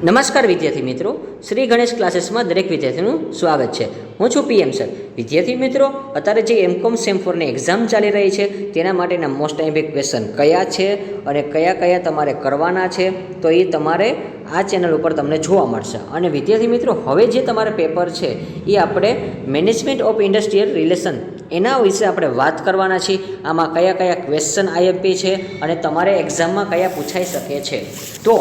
નમસ્કાર વિદ્યાર્થી મિત્રો, શ્રી ગણેશ ક્લાસીસમાં દરેક વિદ્યાર્થીનું સ્વાગત છે. હું છું પીએમ સર. વિદ્યાર્થી મિત્રો, અત્યારે જે એમકોમ સેમ 4ની એક્ઝામ ચાલી રહી છે તેના માટેના મોસ્ટ આઈએમપી ક્વેશ્ચન કયા છે અને કયા કયા તમારે કરવાના છે, તો એ તમારે આ ચેનલ ઉપર તમને જોવા મળશે. અને વિદ્યાર્થી મિત્રો, હવે જે તમારે પેપર છે એ આપણે મેનેજમેન્ટ ઓફ ઇન્ડસ્ટ્રીયલ રિલેશન એના વિશે આપણે વાત કરવાના છીએ. આમાં કયા કયા ક્વેશ્ચન આઈએમપી છે અને તમારે એક્ઝામમાં કયા પૂછાઈ શકે છે. તો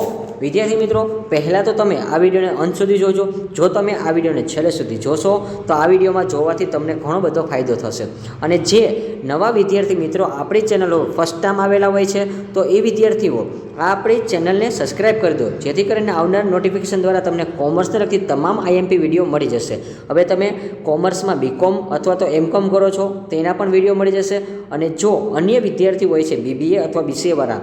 વિદ્યાર્થી મિત્રો, પહેલાં તો તમે આ વિડીયોને અંત સુધી જોજો. જો તમે આ વિડીયોને છેલ્લે સુધી જોશો તો આ વિડીયોમાં જોવાથી તમને ઘણો બધો ફાયદો થશે. અને જે નવા વિદ્યાર્થી મિત્રો આપણી ચેનલો ફર્સ્ટ ટાઈમ આવેલા હોય છે તો એ વિદ્યાર્થીઓ આપણી ચેનલને સબસ્ક્રાઈબ કરી દો, જેથી કરીને આવનાર નોટિફિકેશન દ્વારા તમને કોમર્સને લગતી તમામ આઈએમપી વિડીયો મળી જશે. હવે તમે કોમર્સમાં બીકોમ અથવા તો એમકોમ કરો છો તેના પણ વિડીયો મળી જશે. અને જો અન્ય વિદ્યાર્થી હોય છે બીબીએ અથવા બીસીએ વાળા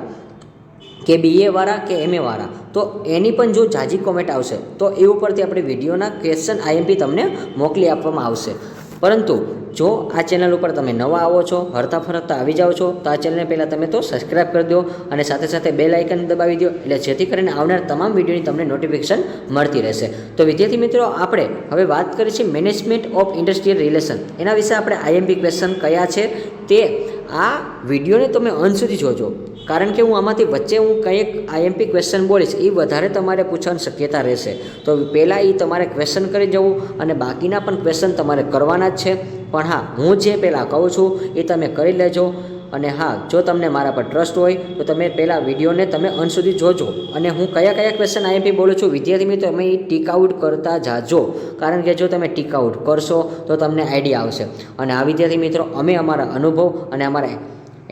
કે બીએ વાળા કે એમએ વાળા, તો એની પણ જો જાજી કોમેન્ટ આવશે તો એ ઉપરથી આપણે વિડીયોના ક્વેશ્ચન આઈએમપી તમને મોકલી આપવામાં આવશે. પરંતુ જો આ ચેનલ ઉપર તમે નવા આવો છો, હરતા ફરતા આવી જાઓ છો, તો આ ચેનલને પહેલાં તમે તો સબસ્ક્રાઈબ કરી દો અને સાથે સાથે બેલ આઇકન દબાવી દો, એટલે જેથી કરીને આવનાર તમામ વિડીયોની તમને નોટિફિકેશન મળતી રહેશે. તો વિદ્યાર્થી મિત્રો, આપણે હવે વાત કરીએ છીએ મેનેજમેન્ટ ઓફ ઇન્ડસ્ટ્રીયલ રિલેશન. એના વિશે આપણે આઈએમપી ક્વેશ્ચન કયા છે તે આ વિડીયોને તમે અંત સુધી જોજો, કારણ કે હું આમાંથી વચ્ચે કંઈક આઈએમપી ક્વેશ્ચન બોલીશ એ વધારે તમારે પૂછવાની શક્યતા રહેશે. તો પહેલાં એ તમારે ક્વેશ્ચન કરી જવું અને બાકીના પણ ક્વેશ્ચન તમારે કરવાના જ છે. પણ હા, હું જે પહેલાં કહું છું એ તમે કરી લેજો. અને હા, જો તમને મારા પર ટ્રસ્ટ હોય તો તમે પહેલાં વિડીયોને તમે અંત સુધી જોજો. અને હું કયા કયા ક્વેશ્ચન આઈએમપી બોલું છું વિદ્યાર્થી મિત્રો, તમે એ ટીક આઉટ કરતા જાજો, કારણ કે જો તમે ટીક આઉટ કરશો તો તમને આઈડિયા આવશે. અને આ વિદ્યાર્થી મિત્રો, અમે અમારા અનુભવ અને અમારા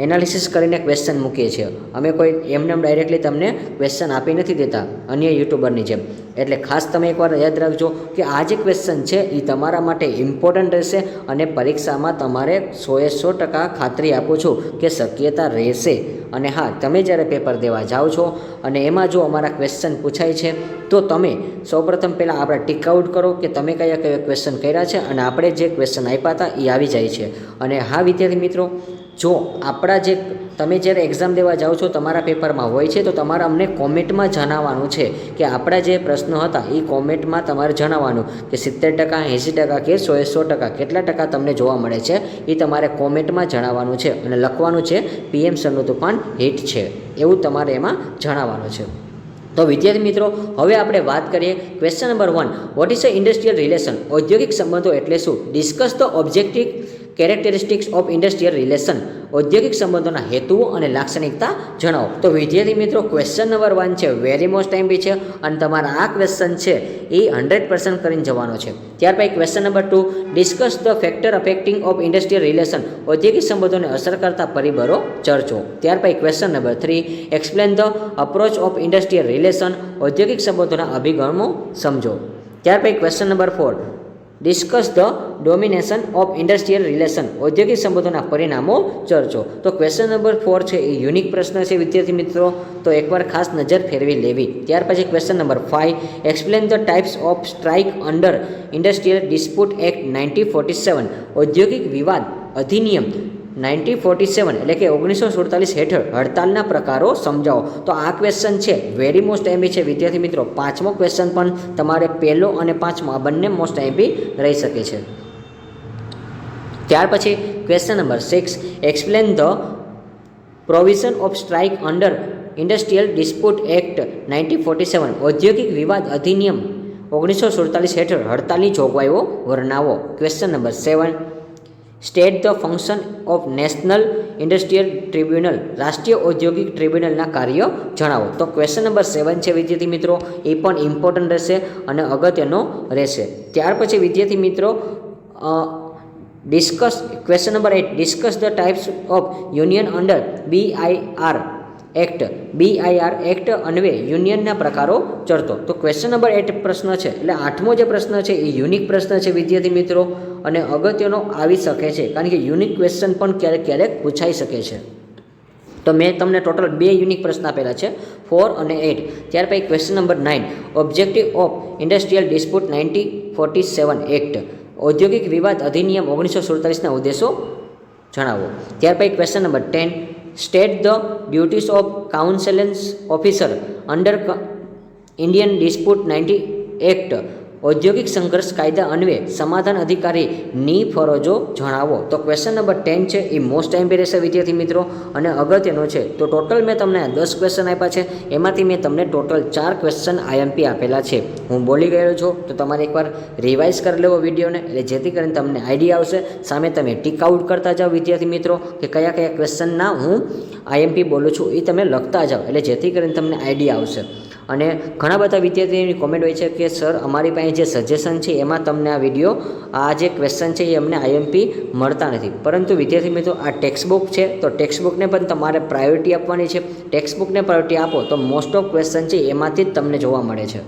એનાલિસિસ કરીને ક્વેશ્ચન મૂકીએ છીએ. અમે કોઈ એમને ડાયરેક્ટલી તમને ક્વેશ્ચન આપી નથી દેતા અન્ય યુટ્યુબરની જેમ. એટલે ખાસ તમે એકવાર યાદ રાખજો કે આ જે ક્વેશ્ચન છે એ તમારા માટે ઇમ્પોર્ટન્ટ રહેશે અને પરીક્ષામાં તમારે 100% ખાતરી આપું છું કે શક્યતા રહેશે. અને હા, તમે જ્યારે પેપર દેવા જાઓ છો અને એમાં જો અમારા ક્વેશ્ચન પૂછાય છે તો તમે સૌપ્રથમ પહેલાં આપણે ટીક આઉટ કરો કે તમે કયા કયા ક્વેશ્ચન કર્યા છે અને આપણે જે ક્વેશ્ચન આપ્યા હતા એ આવી જાય છે. અને હા વિદ્યાર્થી મિત્રો, જો આપણા જે તમે જ્યારે એક્ઝામ દેવા જાઓ છો તમારા પેપરમાં હોય છે તો તમારે અમને કોમેન્ટમાં જણાવવાનું છે કે આપણા જે પ્રશ્નો હતા એ કોમેન્ટમાં તમારે જણાવવાનું કે 70%, 80% કે 100% કેટલા ટકા તમને જોવા મળે છે એ તમારે કોમેન્ટમાં જણાવવાનું છે. અને લખવાનું છે પીએમ સરનું તુફાન હિટ છે, એવું તમારે એમાં જણાવવાનું છે. તો વિદ્યાર્થી મિત્રો, હવે આપણે વાત કરીએ question number 1. What is a industrial relation? ઔદ્યોગિક સંબંધો એટલે શું? Discuss the objective characteristics of industrial relation. ઔદ્યોગિક સંબંધોના હેતુઓ અને લાક્ષણિકતા જણાવો. તો વિદ્યાર્થી મિત્રો, ક્વેશ્ચન નંબર 1 છે વેરી મોસ્ટ આઈએમપી છે અને તમારા આ ક્વેશ્ચન છે એ 100% કરીને જવાનો છે. ત્યાર પછી question number 2. Discuss the factor affecting of industrial relation. ઔદ્યોગિક સંબંધોને અસર કરતા પરિબળો ચર્ચો. ત્યાર પછી question number 3. Explain the approach of industrial relation. ઔદ્યોગિક સંબંધોના અભિગમો સમજો. ત્યાર પછી question number 4. Discuss the domination of industrial relation. ઔદ્યોગિક સંબંધોના પરિણામો ચર્ચો. તો ક્વેશ્ચન નંબર 4 છે એ યુનિક પ્રશ્ન છે વિદ્યાર્થી મિત્રો, તો એકવાર ખાસ નજર ફેરવી લેવી. ત્યાર પછી question number 5. Explain the types of strike under industrial dispute act 1947. ઔદ્યોગિક વિવાદ અધિનિયમ 1947 એટલે કે 1947 હેઠળ હડતાલના પ્રકારો સમજાવો. તો આ ક્વેશ્ચન છે વેરી મોસ્ટ આઈએમપી છે વિદ્યાર્થી મિત્રો. 5મો ક્વેશ્ચન પણ તમારે પહેલો અને 5મો આ બંને મોસ્ટ આઈએમપી રહી શકે છે. ત્યાર પછી question number 6. Explain the provision of strike under industrial dispute act 1947. ઔદ્યોગિક વિવાદ અધિનિયમ 1947 હેઠળ હડતાલની જોગવાઈઓ વર્ણવો. Question number 7. State the function of national industrial tribunal. રાષ્ટ્રીય ઔદ્યોગિક ટ્રિબ્યુનલના કાર્યો જણાવો. તો ક્વેશ્ચન નંબર 7 છે વિદ્યાર્થી મિત્રો, એ પણ ઇમ્પોર્ટન્ટ રહેશે અને અગત્યનો રહેશે. ત્યાર પછી વિદ્યાર્થી મિત્રો, question number 8. Discuss the types of union under BIR act. BIR act અન્વયે યુનિયનના પ્રકારો ચર્ચો. તો ક્વેશ્ચન નંબર 8 પ્રશ્ન છે, એટલે 8મો જે પ્રશ્ન છે એ યુનિક પ્રશ્ન છે વિદ્યાર્થી મિત્રો અને અગત્યનો આવી શકે છે, કારણ કે યુનિક ક્વેશ્ચન પણ ક્યારેક ક્યારેક પૂછાઈ શકે છે. તો મેં તમને ટોટલ 2 યુનિક પ્રશ્ન આપેલા છે, 4 અને 8. ત્યાર પછી question number 9. Objective of industrial dispute 1947 act. ઔદ્યોગિક વિવાદ અધિનિયમ 1947ના ઉદ્દેશો જણાવો. ત્યાર પછી question number 10, state the duties of conciliation officer under Indian dispute 90 act. ઔદ્યોગિક સંઘર્ષ કાયદા અન્વયે સમાધાન અધિકારીની ફરજો જણાવો. તો ક્વેશ્ચન નંબર 10 છે એ મોસ્ટ એમપી રહેશે વિદ્યાર્થી મિત્રો, અને અગત્યનો છે. તો ટોટલ મેં તમને 10 ક્વેશ્ચન આપ્યા છે, એમાંથી મેં તમને ટોટલ 4 ક્વેશ્ચન આઈએમપી આપેલા છે. હું બોલી ગયેલો છું, તો તમારે એકવાર રિવાઇઝ કરી લેવો વિડીયોને, એટલે જેથી કરીને તમને આઈડિયા આવશે. સામે તમે ટીક આઉટ કરતા જાઓ વિદ્યાર્થી મિત્રો, કે કયા કયા ક્વેશ્ચનના હું આઈએમપી બોલું છું એ તમે લખતા જાઓ, એટલે જેથી કરીને તમને આઈડિયા આવશે. અને ઘણા બધા વિદ્યાર્થીઓની કોમેન્ટ હોય છે કે સર અમારી પાસે જે સજેશન છે એમાં તમને આ વિડીયો આ જે ક્વેશ્ચન છે એ અમને આઈએમપી મળતા નથી. પરંતુ વિદ્યાર્થી મિત્રો આ ટેક્સ્ટબુક છે, તો ટેક્સ્ટબુકને પણ તમારે પ્રાયોરિટી આપવાની છે. ટેક્સ્ટબુકને પ્રાયોરિટી આપો તો મોસ્ટ ઓફ ક્વેશ્ચન છે એમાંથી જ તમને જોવા મળે છે.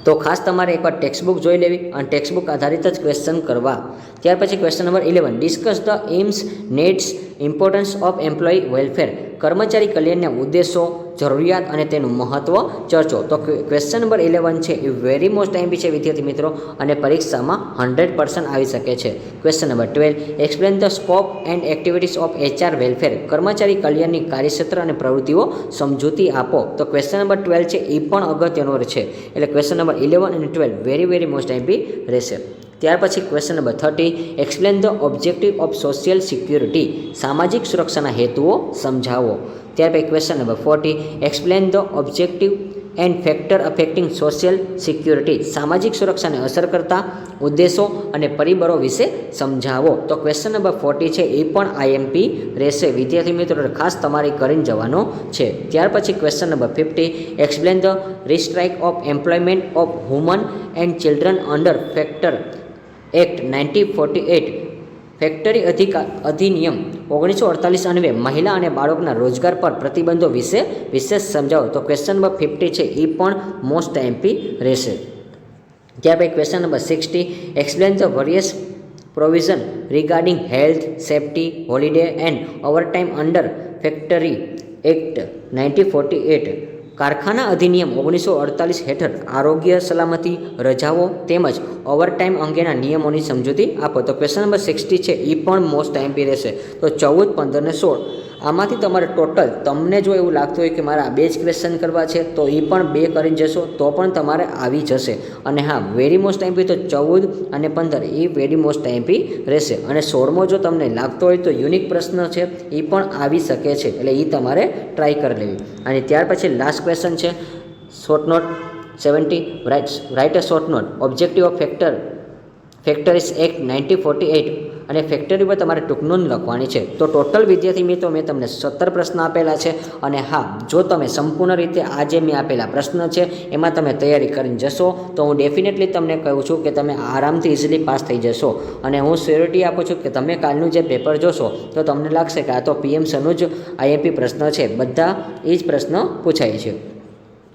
તો ખાસ તમારે એકવાર ટેક્સ્ટબુક જોઈ લેવી અને ટેક્સ્ટબુક આધારિત જ ક્વેશ્ચન કરવા. ત્યાર પછી question number 11, discuss the aims, needs, importance of employee welfare. કર્મચારી કલ્યાણના ઉદ્દેશો, જરૂરિયાત અને તેનું મહત્વ ચર્ચો. તો ક્વેશ્ચન નંબર 11 છે એ વેરી મોસ્ટ એમપી છે વિદ્યાર્થી મિત્રો, અને પરીક્ષામાં 100% આવી શકે છે. Question number 12, explain the scope and activities of HR welfare. કર્મચારી કલ્યાણની કાર્યક્ષેત્ર અને પ્રવૃત્તિઓ સમજૂતી આપો. તો ક્વેશ્ચન નંબર 12 છે એ પણ અગત્યનો છે, એટલે ક્વેશ્ચન નંબર 11 અને 12 વેરી મોસ્ટ એમપી રહેશે. ત્યાર પછી question number 30, explain the objective of social security. સામાજિક સુરક્ષાના હેતુઓ સમજાવો. ત્યાર પછી question number 40, explain the objective and factor affecting social security. સામાજિક સુરક્ષાને અસર કરતા ઉદ્દેશો અને પરિબળો વિશે સમજાવો. તો ક્વેશ્ચન નંબર 40 છે એ પણ આઈએમપી રહેશે વિદ્યાર્થી મિત્રો, ખાસ તમારે કરીને જવાનો છે. ત્યાર પછી question number 50, explain the restrict of employment of women and children under factor act 1948. Factory અધિનિયમ 1948 અન્વયે મહિલા અને બાળકોના રોજગાર પર પ્રતિબંધો વિશે વિશેષ સમજાવો. તો ક્વેશ્ચન નંબર 50 છે એ પણ મોસ્ટ એમપી રહેશે. ત્યાર પછી question number 60, explain the various provision regarding health, safety, holiday and overtime under factory act 1948. કારખાના અધિનિયમ 1948 હેઠળ આરોગ્ય, સલામતી, રજાઓ તેમજ ઓવરટાઈમ અંગેના નિયમોની સમજૂતી આપો. તો ક્વેશ્ચન નંબર 60 છે એ પણ મોસ્ટ એમપી રહેશે. તો 14, 15 અને 16 આમાંથી તમારે ટોટલ, તમને જો એવું લાગતું હોય કે મારે આ 2 જ ક્વેશ્ચન કરવા છે તો એ પણ 2 કરીને જશો તો પણ તમારે આવી જશે. અને હા, વેરી મોસ્ટ એમપી તો 14 અને 15 એ વેરી મોસ્ટ એમપી રહેશે. અને 16મો જો તમને લાગતો હોય તો યુનિક પ્રશ્ન છે એ પણ આવી શકે છે, એટલે એ તમારે ટ્રાય કરી લેવી. અને ત્યાર પછી લાસ્ટ ક્વેશ્ચન છે short note 70, write a short note objective of factories act 1948. અને ફેક્ટરી પર તમારે ટૂંક નોંધ લખવાની છે. તો ટોટલ વિદ્યાર્થી મિત્રો મેં તમને 17 પ્રશ્ન આપેલા છે. અને હા, જો તમે સંપૂર્ણ રીતે આ જે મેં આપેલા પ્રશ્ન છે એમાં તમે તૈયારી કરીને જશો તો હું ડેફિનેટલી તમને કહું છું કે તમે આરામથી ઇઝીલી પાસ થઈ જશો. અને હું શ્યોરિટી આપું છું કે તમે કાલનું જે પેપર જોશો તો તમને લાગશે કે આ તો પીએમ સરનું જ આઈએમપી પ્રશ્ન છે, બધા એ જ પ્રશ્ન પૂછાય છે.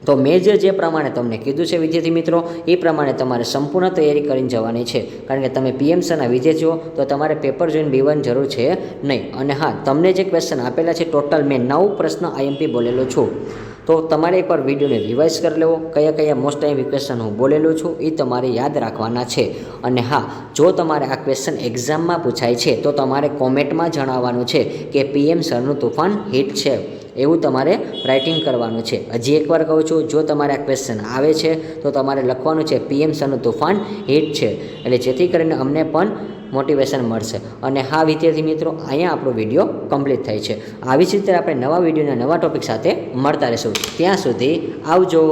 તો મેં જે પ્રમાણે તમને કીધું છે વિદ્યાર્થી મિત્રો એ પ્રમાણે તમારે સંપૂર્ણ તૈયારી કરીને જવાની છે. કારણ કે તમે પીએમસીના વિદ્યાર્થીઓ તો તમારે પેપર જોઈને બીવાની જરૂર છે નહીં. અને હા, તમને જે ક્વેશ્ચન આપેલા છે ટોટલ મેં 9 પ્રશ્ન આઈએમપી બોલેલો છું. તો તમારે એકવાર વિડીયોને રિવાઇઝ કરી લેવો, કયા કયા મોસ્ટ આઈએમપી ક્વેશ્ચન હું બોલેલો છું એ તમારે યાદ રાખવાના છે. અને હા, જો તમારે આ ક્વેશ્ચન એક્ઝામમાં પૂછાય છે તો તમારે કોમેન્ટમાં જણાવવાનું છે કે પીએમ સરનું તુફાન હિટ છે, એવું તમારે રાઇટિંગ કરવાનું છે. હજી એકવાર કહું છું, જો તમારે આ ક્વેશ્ચન આવે છે તો તમારે લખવાનું છે પીએમ સરનું તુફાન હિટ છે, એટલે જેથી કરીને અમને પણ મોટિવેશન મળશે. અને હા વિદ્યાર્થી મિત્રો, અહીંયા આપણો વિડીયો કમ્પ્લીટ થાય છે. આવી જ રીતે આપણે નવા વિડીયોના નવા ટોપિક સાથે મળતા રહીશું. ત્યાં સુધી આવજો.